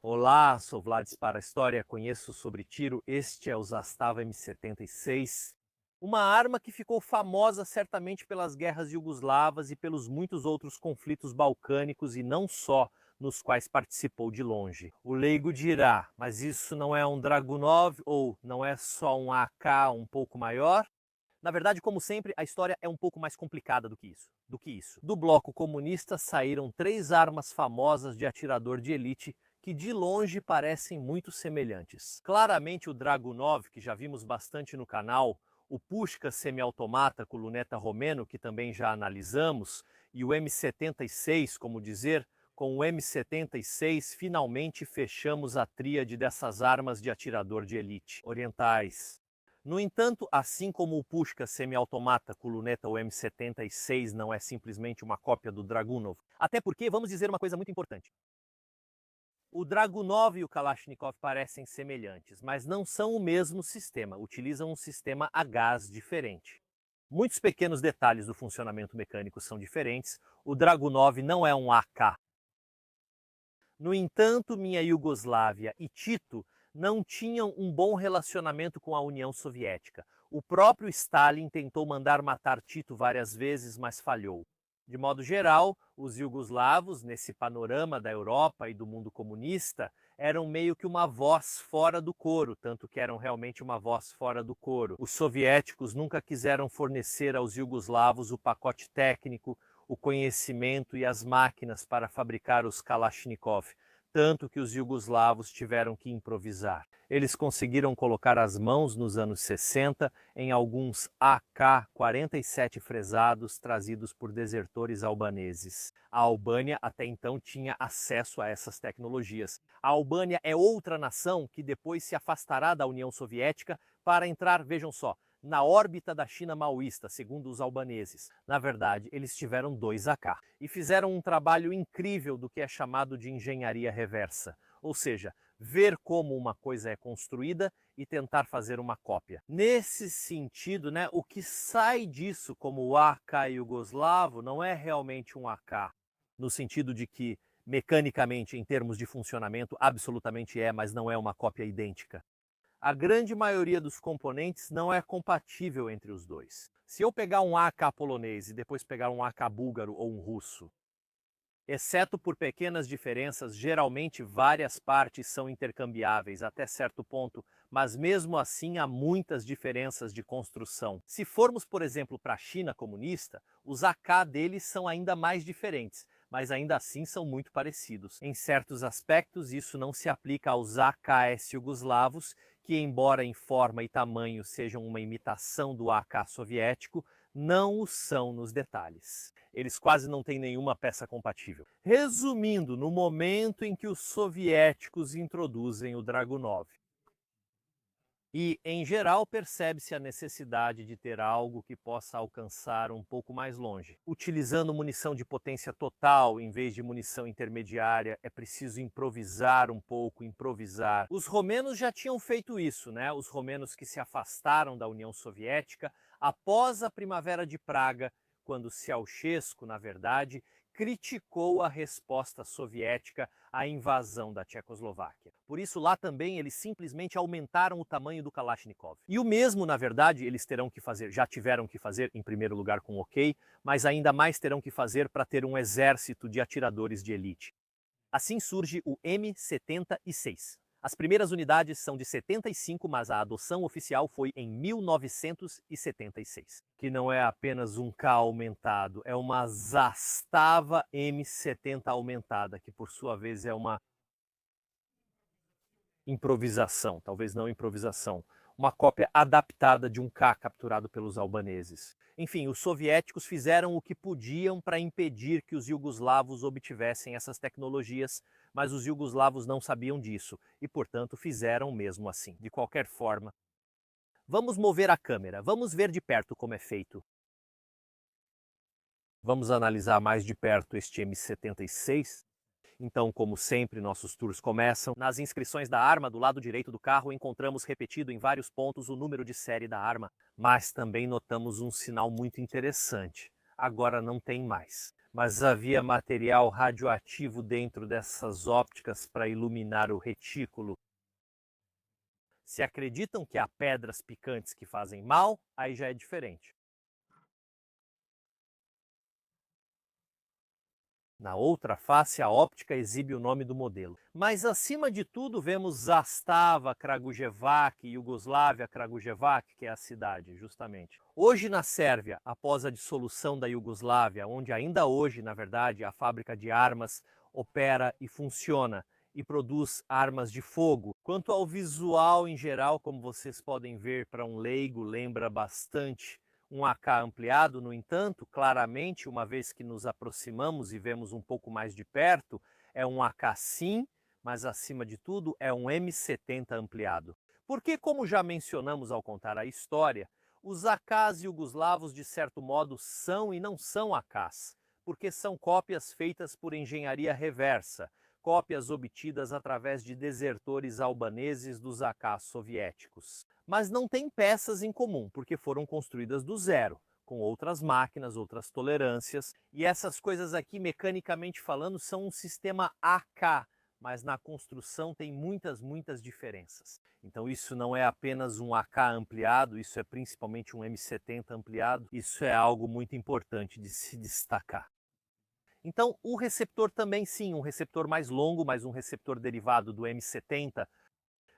Olá, sou Vlad para a História, conheço sobre tiro, este é o Zastava M76, uma arma que ficou famosa certamente pelas guerras iugoslavas e pelos muitos outros conflitos balcânicos e não só, nos quais participou de longe. O leigo dirá, mas isso não é um Dragunov ou não é só um AK um pouco maior? Na verdade, como sempre, a história é um pouco mais complicada do que isso. Do bloco comunista saíram três armas famosas de atirador de elite que de longe parecem muito semelhantes. Claramente o Dragunov, que já vimos bastante no canal, o Pushka semiautomata com luneta romeno, que também já analisamos, e o M76, como dizer, com o M76 finalmente fechamos a tríade dessas armas de atirador de elite orientais. No entanto, assim como o Pushka semiautomata com luneta ou M76 não é simplesmente uma cópia do Dragunov, até porque, vamos dizer uma coisa muito importante, o Dragunov e o Kalashnikov parecem semelhantes, mas não são o mesmo sistema, utilizam um sistema a gás diferente. Muitos pequenos detalhes do funcionamento mecânico são diferentes, o Dragunov não é um AK. No entanto, minha Iugoslávia e Tito não tinham um bom relacionamento com a União Soviética. O próprio Stalin tentou mandar matar Tito várias vezes, mas falhou. De modo geral, os iugoslavos, nesse panorama da Europa e do mundo comunista, eram meio que uma voz fora do coro, tanto que eram realmente uma voz fora do coro. Os soviéticos nunca quiseram fornecer aos iugoslavos o pacote técnico, o conhecimento e as máquinas para fabricar os Kalashnikov, tanto que os iugoslavos tiveram que improvisar. Eles conseguiram colocar as mãos nos anos 60 em alguns AK-47 fresados trazidos por desertores albaneses. A Albânia até então tinha acesso a essas tecnologias. A Albânia é outra nação que depois se afastará da União Soviética para entrar, vejam só, na órbita da China maoísta, segundo os albaneses. Na verdade, eles tiveram dois AK e fizeram um trabalho incrível do que é chamado de engenharia reversa, ou seja, ver como uma coisa é construída e tentar fazer uma cópia. Nesse sentido, o que sai disso como o AK iugoslavo não é realmente um AK, no sentido de que, mecanicamente, em termos de funcionamento, absolutamente é, mas não é uma cópia idêntica. A grande maioria dos componentes não é compatível entre os dois. Se eu pegar um AK polonês e depois pegar um AK búlgaro ou um russo, exceto por pequenas diferenças, geralmente várias partes são intercambiáveis até certo ponto, mas mesmo assim há muitas diferenças de construção. Se formos, por exemplo, para a China comunista, os AK deles são ainda mais diferentes, mas ainda assim são muito parecidos. Em certos aspectos, isso não se aplica aos AKs jugoslavos, que, embora em forma e tamanho sejam uma imitação do AK soviético, não o são nos detalhes. Eles quase não têm nenhuma peça compatível. Resumindo, no momento em que os soviéticos introduzem o Dragunov, e, em geral, percebe-se a necessidade de ter algo que possa alcançar um pouco mais longe. Utilizando munição de potência total em vez de munição intermediária, é preciso improvisar um pouco, improvisar. Os romenos já tinham feito isso, Os romenos que se afastaram da União Soviética após a Primavera de Praga, quando Ceausescu, na verdade, criticou a resposta soviética à invasão da Tchecoslováquia. Por isso, lá também eles simplesmente aumentaram o tamanho do Kalashnikov. E o mesmo, na verdade, eles terão que fazer, já tiveram que fazer, em primeiro lugar com o OK, mas ainda mais terão que fazer para ter um exército de atiradores de elite. Assim surge o M76. As primeiras unidades são de 75, mas a adoção oficial foi em 1976. Que não é apenas um K aumentado, é uma Zastava M70 aumentada, que por sua vez é uma improvisação, talvez não improvisação, uma cópia adaptada de um K capturado pelos albaneses. Enfim, os soviéticos fizeram o que podiam para impedir que os iugoslavos obtivessem essas tecnologias, mas os iugoslavos não sabiam disso e, portanto, fizeram mesmo assim. De qualquer forma, vamos mover a câmera, vamos ver de perto como é feito. Vamos analisar mais de perto este M76. Então, como sempre, nossos tours começam. Nas inscrições da arma, do lado direito do carro, encontramos repetido em vários pontos o número de série da arma, mas também notamos um sinal muito interessante. Agora não tem mais. mas havia material radioativo dentro dessas ópticas para iluminar o retículo. Se acreditam que há pedras picantes que fazem mal, aí já é diferente. Na outra face, a óptica exibe o nome do modelo. Mas, acima de tudo, vemos Zastava, Kragujevac, Iugoslávia, Kragujevac, que é a cidade, justamente. Hoje, na Sérvia, após a dissolução da Iugoslávia, onde ainda hoje, na verdade, a fábrica de armas opera e funciona e produz armas de fogo. Quanto ao visual em geral, como vocês podem ver, para um leigo, lembra bastante um AK ampliado. No entanto, claramente, uma vez que nos aproximamos e vemos um pouco mais de perto, é um AK sim, mas acima de tudo é um M70 ampliado. Porque, como já mencionamos ao contar a história, os AKs iugoslavos de certo modo são e não são AKs, porque são cópias feitas por engenharia reversa, cópias obtidas através de desertores albaneses dos AKs soviéticos. Mas não têm peças em comum, porque foram construídas do zero, com outras máquinas, outras tolerâncias, e essas coisas aqui, mecanicamente falando, são um sistema AK, mas na construção tem muitas diferenças. Então isso não é apenas um AK ampliado, isso é principalmente um M70 ampliado, isso é algo muito importante de se destacar. Então, o receptor também sim, um receptor mais longo, mas um receptor derivado do M70.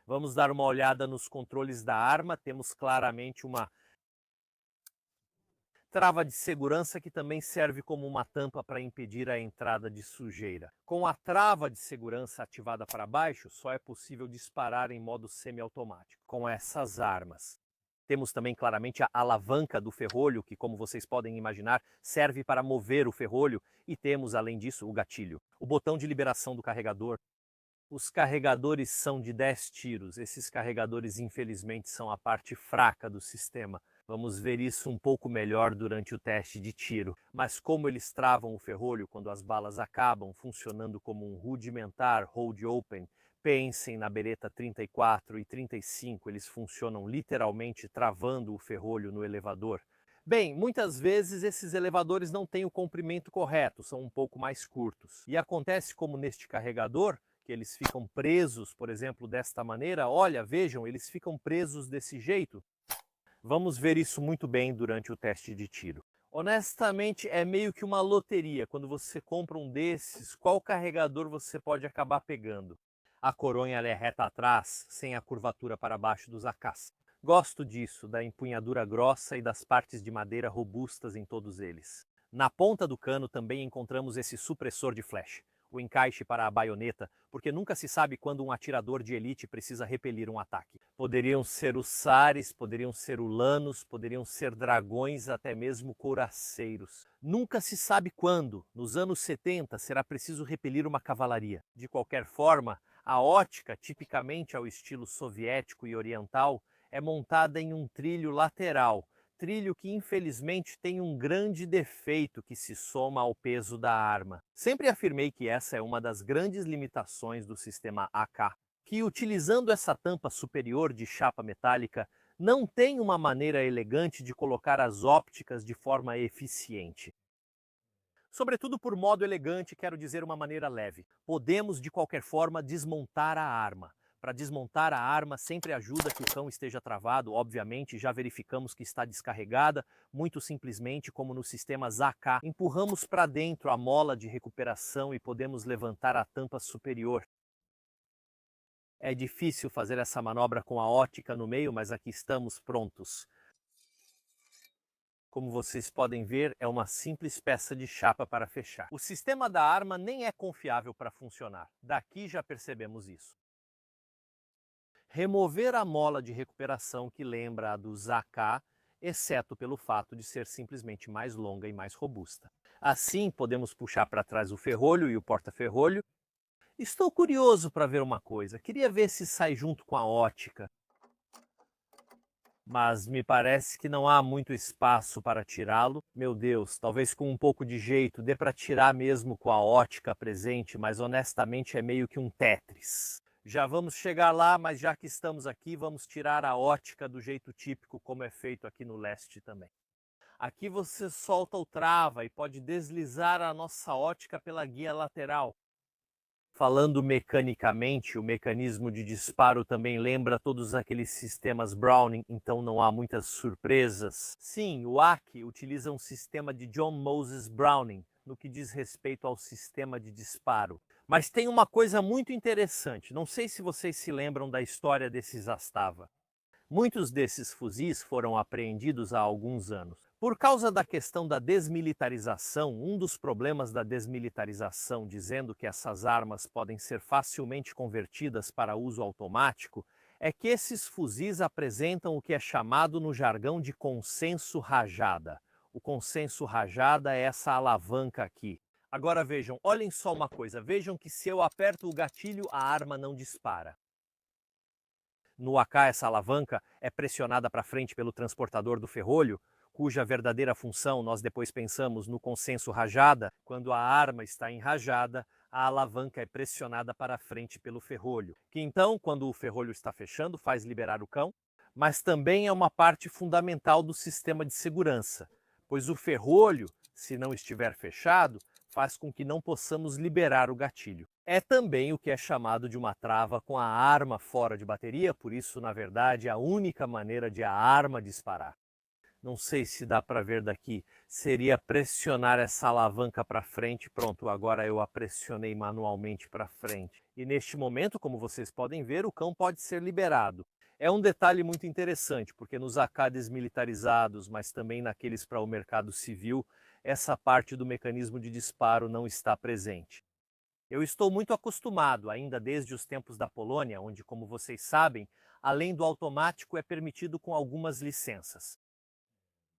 Vamos dar uma olhada nos controles da arma. Temos claramente uma trava de segurança que também serve como uma tampa para impedir a entrada de sujeira. Com a trava de segurança ativada para baixo, só é possível disparar em modo semiautomático com essas armas. Temos também claramente a alavanca do ferrolho, que, como vocês podem imaginar, serve para mover o ferrolho, e temos, além disso, o gatilho. O botão de liberação do carregador. Os carregadores são de 10 tiros. Esses carregadores, infelizmente, são a parte fraca do sistema. Vamos ver isso um pouco melhor durante o teste de tiro. Mas como eles travam o ferrolho quando as balas acabam, funcionando como um rudimentar hold open, pensem na Beretta 34 e 35, eles funcionam literalmente travando o ferrolho no elevador. Bem, muitas vezes esses elevadores não têm o comprimento correto, são um pouco mais curtos. E acontece como neste carregador, que eles ficam presos, por exemplo, desta maneira. Olha, vejam, eles ficam presos desse jeito. Vamos ver isso muito bem durante o teste de tiro. Honestamente, é meio que uma loteria. Quando você compra um desses, qual carregador você pode acabar pegando? A coronha é reta atrás, sem a curvatura para baixo dos AKs. Gosto disso, da empunhadura grossa e das partes de madeira robustas em todos eles. Na ponta do cano também encontramos esse supressor de flash, o encaixe para a baioneta, porque nunca se sabe quando um atirador de elite precisa repelir um ataque. Poderiam ser os sares, poderiam ser ulanos, poderiam ser dragões, até mesmo couraceiros. Nunca se sabe quando, nos anos 70, será preciso repelir uma cavalaria. De qualquer forma, a ótica, tipicamente ao estilo soviético e oriental, é montada em um trilho lateral, trilho que infelizmente tem um grande defeito que se soma ao peso da arma. Sempre afirmei que essa é uma das grandes limitações do sistema AK, que utilizando essa tampa superior de chapa metálica, não tem uma maneira elegante de colocar as ópticas de forma eficiente. Sobretudo por modo elegante, quero dizer uma maneira leve. Podemos, de qualquer forma, desmontar a arma. Para desmontar a arma, sempre ajuda que o cão esteja travado. Obviamente, já verificamos que está descarregada. Muito simplesmente, como nos sistemas AK, empurramos para dentro a mola de recuperação e podemos levantar a tampa superior. É difícil fazer essa manobra com a ótica no meio, mas aqui estamos prontos. Como vocês podem ver, é uma simples peça de chapa para fechar. O sistema da arma nem é confiável para funcionar. Daqui já percebemos isso. Remover a mola de recuperação que lembra a dos AK, exceto pelo fato de ser simplesmente mais longa e mais robusta. Assim, podemos puxar para trás o ferrolho e o porta-ferrolho. Estou curioso para ver uma coisa. Queria ver se sai junto com a ótica. Mas me parece que não há muito espaço para tirá-lo. Meu Deus, talvez com um pouco de jeito dê para tirar mesmo com a ótica presente, mas honestamente é meio que um Tetris. Já vamos chegar lá, mas já que estamos aqui, vamos tirar a ótica do jeito típico como é feito aqui no leste também. Aqui você solta o trava e pode deslizar a nossa ótica pela guia lateral. Falando mecanicamente, o mecanismo de disparo também lembra todos aqueles sistemas Browning, então não há muitas surpresas. Sim, o AC utiliza um sistema de John Moses Browning no que diz respeito ao sistema de disparo. Mas tem uma coisa muito interessante, não sei se vocês se lembram da história desses Zastava. Muitos desses fuzis foram apreendidos há alguns anos. Por causa da questão da desmilitarização, um dos problemas da desmilitarização, dizendo que essas armas podem ser facilmente convertidas para uso automático, é que esses fuzis apresentam o que é chamado no jargão de consenso rajada. O consenso rajada é essa alavanca aqui. Agora vejam, olhem só uma coisa, vejam que se eu aperto o gatilho, a arma não dispara. No AK, essa alavanca é pressionada para frente pelo transportador do ferrolho, cuja verdadeira função nós depois pensamos no consenso rajada. Quando a arma está em rajada, a alavanca é pressionada para frente pelo ferrolho, que então, quando o ferrolho está fechando, faz liberar o cão, mas também é uma parte fundamental do sistema de segurança, pois o ferrolho, se não estiver fechado, faz com que não possamos liberar o gatilho. É também o que é chamado de uma trava com a arma fora de bateria, por isso, na verdade, é a única maneira de a arma disparar. Não sei se dá para ver daqui, seria pressionar essa alavanca para frente. Pronto, agora eu a pressionei manualmente para frente. E neste momento, como vocês podem ver, o cão pode ser liberado. É um detalhe muito interessante, porque nos AK desmilitarizados, mas também naqueles para o mercado civil, essa parte do mecanismo de disparo não está presente. Eu estou muito acostumado, ainda desde os tempos da Polônia, onde, como vocês sabem, além do automático é permitido com algumas licenças.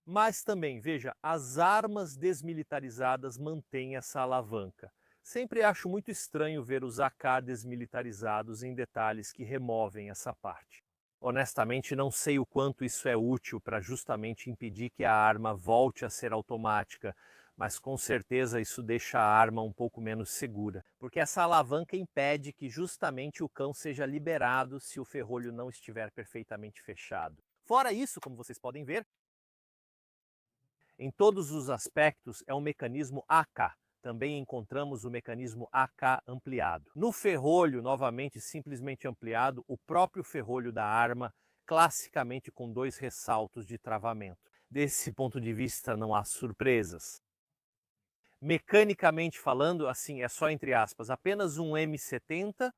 Mas também, veja, as armas desmilitarizadas mantêm essa alavanca. Sempre acho muito estranho ver os AK desmilitarizados em detalhes que removem essa parte. Honestamente, não sei o quanto isso é útil para justamente impedir que a arma volte a ser automática, mas com certeza isso deixa a arma um pouco menos segura, porque essa alavanca impede que justamente o cão seja liberado se o ferrolho não estiver perfeitamente fechado. Fora isso, como vocês podem ver, em todos os aspectos é um mecanismo AK. Também encontramos o mecanismo AK ampliado. No ferrolho, novamente simplesmente ampliado, o próprio ferrolho da arma, classicamente com 2 ressaltos de travamento. Desse ponto de vista não há surpresas. Mecanicamente falando, assim, é só entre aspas, apenas um M70.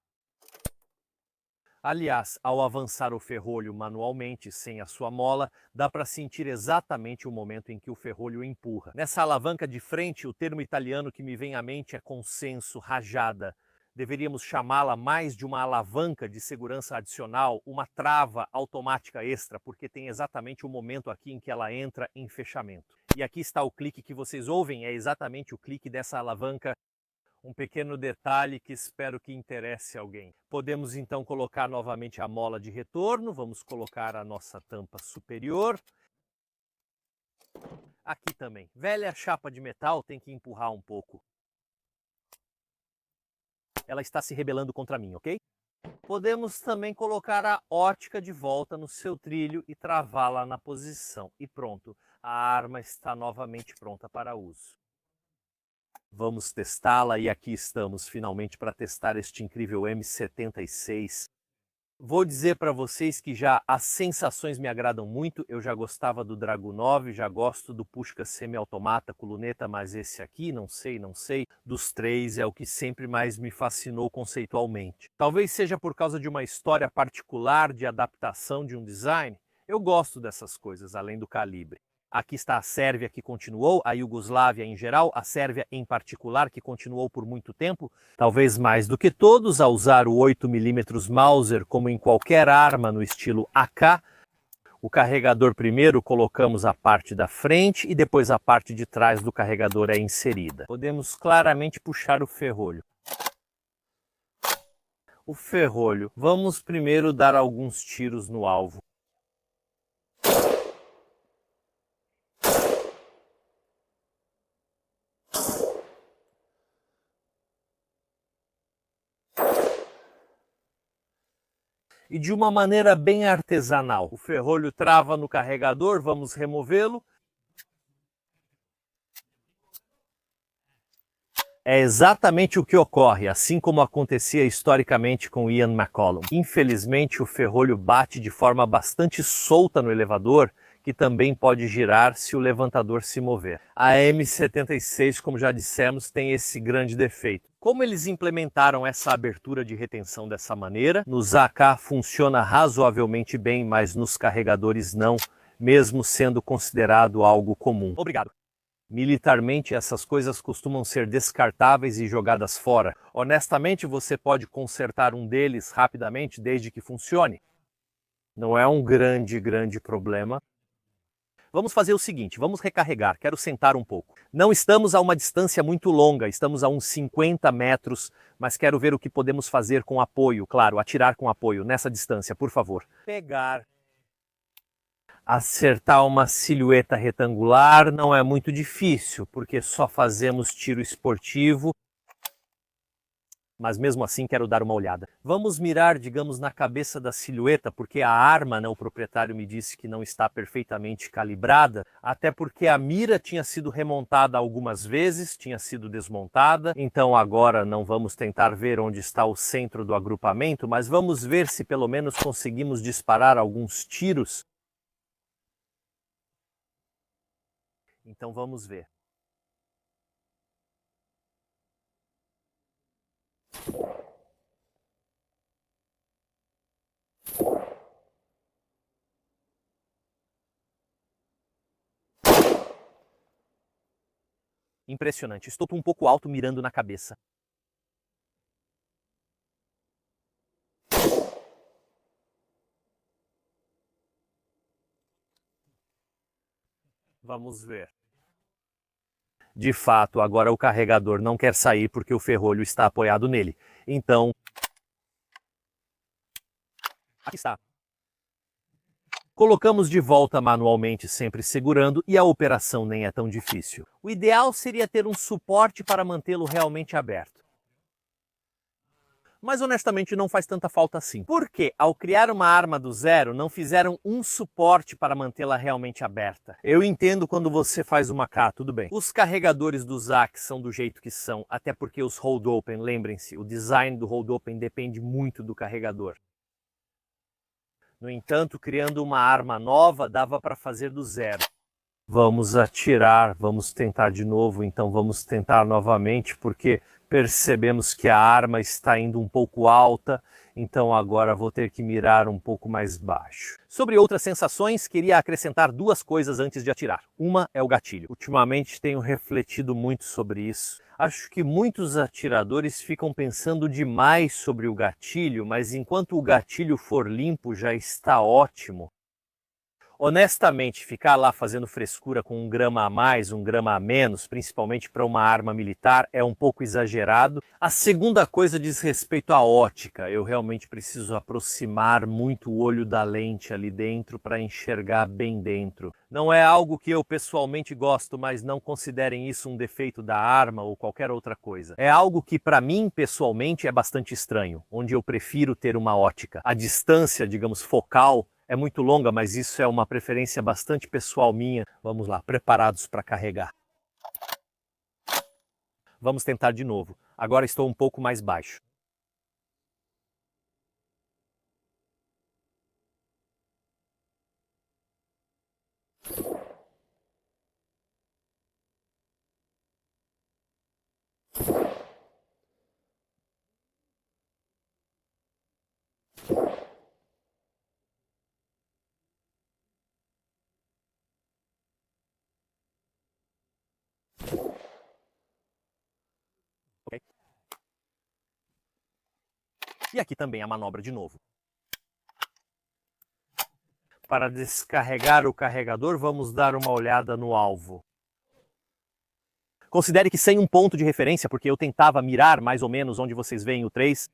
Aliás, ao avançar o ferrolho manualmente, sem a sua mola, dá para sentir exatamente o momento em que o ferrolho empurra. Nessa alavanca de frente, o termo italiano que me vem à mente é consenso, rajada. Deveríamos chamá-la mais de uma alavanca de segurança adicional, uma trava automática extra, porque tem exatamente o momento aqui em que ela entra em fechamento. E aqui está o clique que vocês ouvem, é exatamente o clique dessa alavanca. Um pequeno detalhe que espero que interesse alguém. Podemos então colocar novamente a mola de retorno, vamos colocar a nossa tampa superior. Aqui também, velha chapa de metal tem que empurrar um pouco. Ela está se rebelando contra mim, ok? Podemos também colocar a ótica de volta no seu trilho e travá-la na posição. E pronto, a arma está novamente pronta para uso. Vamos testá-la e aqui estamos finalmente para testar este incrível M76. Vou dizer para vocês que já as sensações me agradam muito. Eu já gostava do Dragunov, já gosto do Pushka semi-automata com luneta, mas esse aqui, não sei, dos 3 é o que sempre mais me fascinou conceitualmente. Talvez seja por causa de uma história particular de adaptação de um design. Eu gosto dessas coisas, além do calibre. Aqui está a Sérvia, que continuou, a Iugoslávia em geral, a Sérvia em particular, que continuou por muito tempo, talvez mais do que todos, a usar o 8mm Mauser como em qualquer arma no estilo AK. O carregador primeiro colocamos a parte da frente e depois a parte de trás do carregador é inserida. Podemos claramente puxar o ferrolho. O ferrolho. Vamos primeiro dar alguns tiros no alvo. E de uma maneira bem artesanal. O ferrolho trava no carregador, vamos removê-lo. É exatamente o que ocorre, assim como acontecia historicamente com Ian McCollum. Infelizmente, o ferrolho bate de forma bastante solta no elevador, que também pode girar se o levantador se mover. A M76, como já dissemos, tem esse grande defeito. Como eles implementaram essa abertura de retenção dessa maneira, nos AK funciona razoavelmente bem, mas nos carregadores não, mesmo sendo considerado algo comum. Obrigado. Militarmente, essas coisas costumam ser descartáveis e jogadas fora. Honestamente, você pode consertar um deles rapidamente desde que funcione. Não é um grande problema. Vamos fazer o seguinte, vamos recarregar, quero sentar um pouco. Não estamos a uma distância muito longa, estamos a uns 50 metros, mas quero ver o que podemos fazer com apoio, claro, atirar com apoio nessa distância, por favor. Pegar. Acertar uma silhueta retangular não é muito difícil, porque só fazemos tiro esportivo, mas mesmo assim quero dar uma olhada. Vamos mirar, digamos, na cabeça da silhueta, porque a arma, né, o proprietário me disse que não está perfeitamente calibrada, até porque a mira tinha sido remontada algumas vezes, tinha sido desmontada, então agora não vamos tentar ver onde está o centro do agrupamento, mas vamos ver se pelo menos conseguimos disparar alguns tiros. Então vamos ver. Impressionante, estou um pouco alto mirando na cabeça. Vamos ver. De fato, agora o carregador não quer sair porque o ferrolho está apoiado nele. Então, aqui está. Colocamos de volta manualmente, sempre segurando, e a operação nem é tão difícil. O ideal seria ter um suporte para mantê-lo realmente aberto. Mas honestamente não faz tanta falta assim. Porque ao criar uma arma do zero, não fizeram um suporte para mantê-la realmente aberta. Eu entendo quando você faz uma K, tudo bem. Os carregadores do ZAC são do jeito que são, até porque os hold open, lembrem-se, o design do hold open depende muito do carregador. No entanto, criando uma arma nova, dava para fazer do zero. Vamos atirar, vamos tentar de novo, então vamos tentar novamente, porque percebemos que a arma está indo um pouco alta, então agora vou ter que mirar um pouco mais baixo. Sobre outras sensações, queria acrescentar duas coisas antes de atirar. Uma é o gatilho. Ultimamente tenho refletido muito sobre isso. Acho que muitos atiradores ficam pensando demais sobre o gatilho, mas enquanto o gatilho for limpo já está ótimo. Honestamente, ficar lá fazendo frescura com 1 grama a mais, 1 grama a menos, principalmente para uma arma militar, é um pouco exagerado. A segunda coisa diz respeito à ótica. Eu realmente preciso aproximar muito o olho da lente ali dentro para enxergar bem dentro. Não é algo que eu pessoalmente gosto, mas não considerem isso um defeito da arma ou qualquer outra coisa. É algo que para mim, pessoalmente, é bastante estranho, onde eu prefiro ter uma ótica. A distância, digamos, focal, é muito longa, mas isso é uma preferência bastante pessoal minha. Vamos lá, preparados para carregar. Vamos tentar de novo. Agora estou um pouco mais baixo. Okay. E aqui também a manobra de novo. Para descarregar o carregador, vamos dar uma olhada no alvo. Considere que sem um ponto de referência, porque eu tentava mirar mais ou menos onde vocês veem o 3.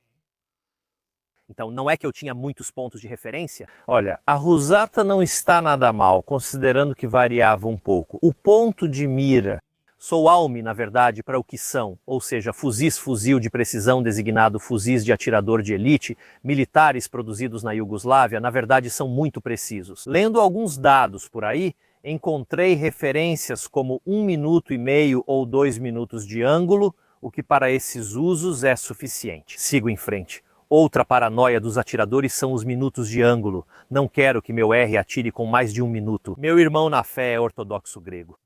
Então não é que eu tinha muitos pontos de referência. Olha, a Rusata não está nada mal, considerando que variava um pouco. O ponto de mira, sou ALMI, na verdade, para o que são, ou seja, fuzil de precisão designado fuzis de atirador de elite, militares produzidos na Iugoslávia, na verdade são muito precisos. Lendo alguns dados por aí, encontrei referências como 1,5 minuto ou 2 minutos de ângulo, o que para esses usos é suficiente. Sigo em frente. Outra paranoia dos atiradores são os minutos de ângulo. Não quero que meu R atire com mais de 1 minuto. Meu irmão na fé é ortodoxo grego.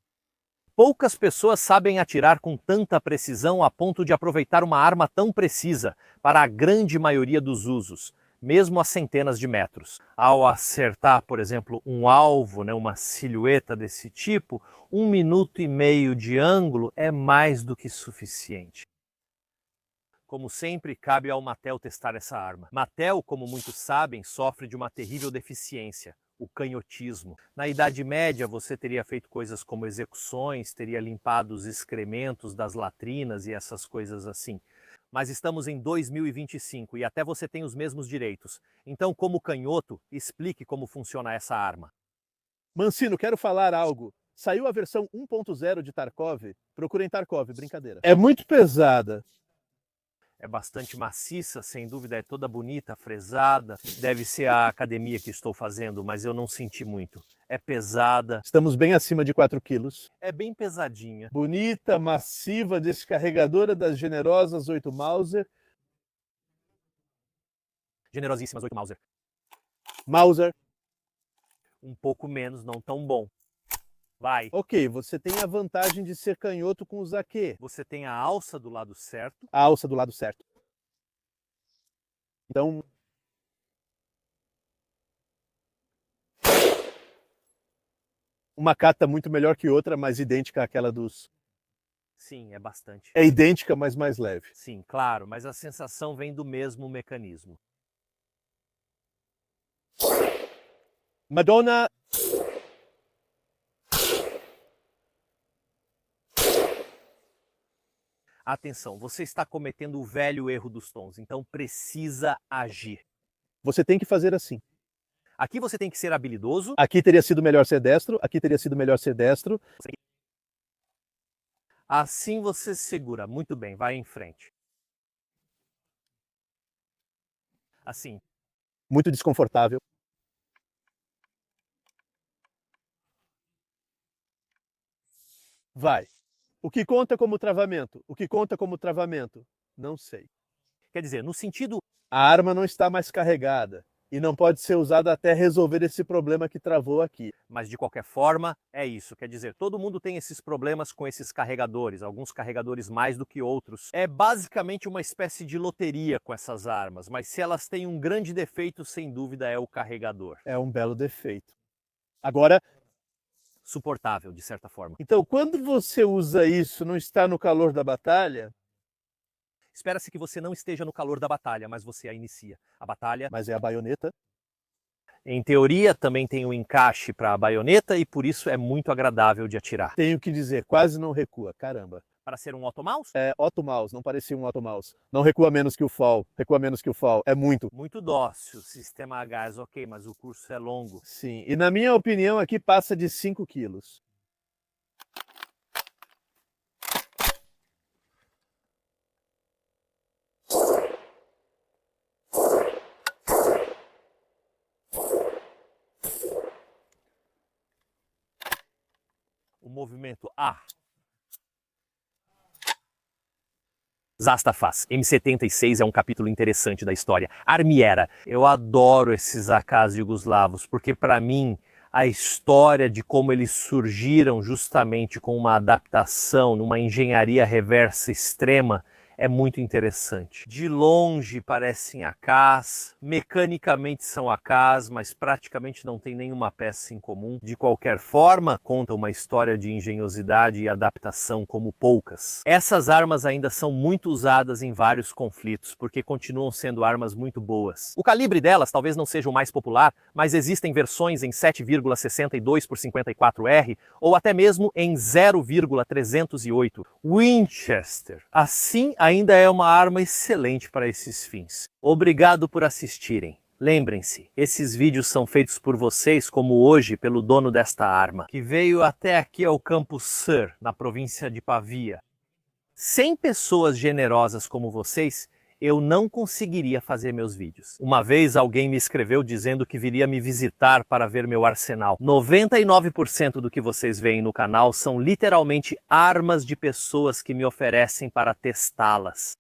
Poucas pessoas sabem atirar com tanta precisão a ponto de aproveitar uma arma tão precisa para a grande maioria dos usos, mesmo a centenas de metros. Ao acertar, por exemplo, um alvo, uma silhueta desse tipo, 1 minuto e meio de ângulo é mais do que suficiente. Como sempre, cabe ao Mattel testar essa arma. Mattel, como muitos sabem, sofre de uma terrível deficiência, o canhotismo. Na Idade Média, você teria feito coisas como execuções, teria limpado os excrementos das latrinas e essas coisas assim. Mas estamos em 2025 e até você tem os mesmos direitos. Então, como canhoto, explique como funciona essa arma. Mancino, quero falar algo. Saiu a versão 1.0 de Tarkov. Procurem Tarkov, brincadeira. É muito pesada. É bastante maciça, sem dúvida, é toda bonita, fresada. Deve ser a academia que estou fazendo, mas eu não senti muito. É pesada. Estamos bem acima de 4 quilos. É bem pesadinha. Bonita, massiva, descarregadora das generosas 8 Mauser. Generosíssimas 8 Mauser. Mauser. Um pouco menos, não tão bom. Vai. Ok, você tem a vantagem de ser canhoto com o zaque. Você tem a alça do lado certo. A alça do lado certo. Então... uma cata muito melhor que outra, mas idêntica àquela dos... Sim, é bastante. É idêntica, mas mais leve. Sim, claro, mas a sensação vem do mesmo mecanismo. Madonna... Atenção, você está cometendo o velho erro dos tons, então precisa agir. Você tem que fazer assim. Aqui você tem que ser habilidoso. Aqui teria sido melhor ser destro, aqui teria sido melhor ser destro. Assim você segura. Muito bem, vai em frente. Assim. Muito desconfortável. Vai. O que conta como travamento? O que conta como travamento? Não sei. Quer dizer, no sentido... a arma não está mais carregada e não pode ser usada até resolver esse problema que travou aqui. Mas de qualquer forma, é isso. Quer dizer, todo mundo tem esses problemas com esses carregadores, alguns carregadores mais do que outros. É basicamente uma espécie de loteria com essas armas, mas se elas têm um grande defeito, sem dúvida é o carregador. É um belo defeito. Agora... suportável, de certa forma. Então, quando você usa isso, não está no calor da batalha? Espera-se que você não esteja no calor da batalha, mas você a inicia. A batalha... mas é a baioneta? Em teoria, também tem um encaixe para a baioneta e por isso é muito agradável de atirar. Tenho que dizer, quase não recua, caramba. Para ser um automouse? É, automouse, não parecia um automouse. Não recua menos que o fall, recua menos que o fall, é muito. Muito dócil, sistema a gás, ok, mas o curso é longo. Sim, e na minha opinião aqui passa de 5 quilos. O movimento A. Zastafaz. M76 é um capítulo interessante da história. Armiera. Eu adoro esses AKs jugoslavos, porque para mim a história de como eles surgiram justamente com uma adaptação, numa engenharia reversa extrema, é muito interessante. De longe parecem AKs, mecanicamente são AKs, mas praticamente não tem nenhuma peça em comum. De qualquer forma, conta uma história de engenhosidade e adaptação como poucas. Essas armas ainda são muito usadas em vários conflitos, porque continuam sendo armas muito boas. O calibre delas talvez não seja o mais popular, mas existem versões em 7,62 por 54R ou até mesmo em 0,308. Winchester. Assim, ainda é uma arma excelente para esses fins. Obrigado por assistirem. Lembrem-se, esses vídeos são feitos por vocês, como hoje pelo dono desta arma, que veio até aqui ao Campo Sur, na província de Pavia. Sem pessoas generosas como vocês, eu não conseguiria fazer meus vídeos. Uma vez alguém me escreveu dizendo que viria me visitar para ver meu arsenal. 99% do que vocês veem no canal são literalmente armas de pessoas que me oferecem para testá-las.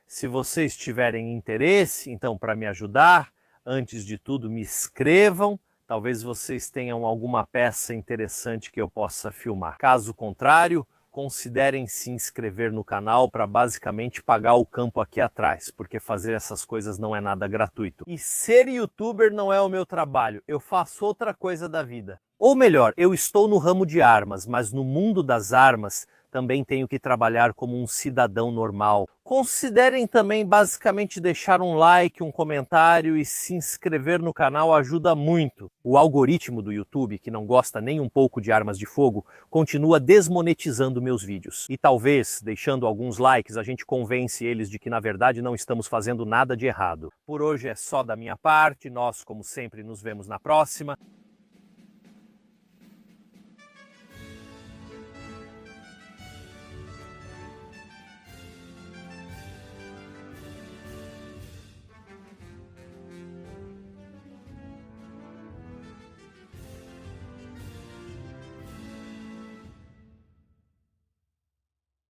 Se vocês tiverem interesse, então, para me ajudar, antes de tudo, me escrevam. Talvez vocês tenham alguma peça interessante que eu possa filmar. Caso contrário, considerem se inscrever no canal para basicamente pagar o campo aqui atrás, porque fazer essas coisas não é nada gratuito. E ser youtuber não é o meu trabalho, eu faço outra coisa da vida. Ou melhor, eu estou no ramo de armas, mas no mundo das armas também tenho que trabalhar como um cidadão normal. Considerem também basicamente deixar um like, um comentário e se inscrever no canal ajuda muito. O algoritmo do YouTube, que não gosta nem um pouco de armas de fogo, continua desmonetizando meus vídeos. E talvez, deixando alguns likes, a gente convence eles de que na verdade não estamos fazendo nada de errado. Por hoje é só da minha parte, nós como sempre nos vemos na próxima.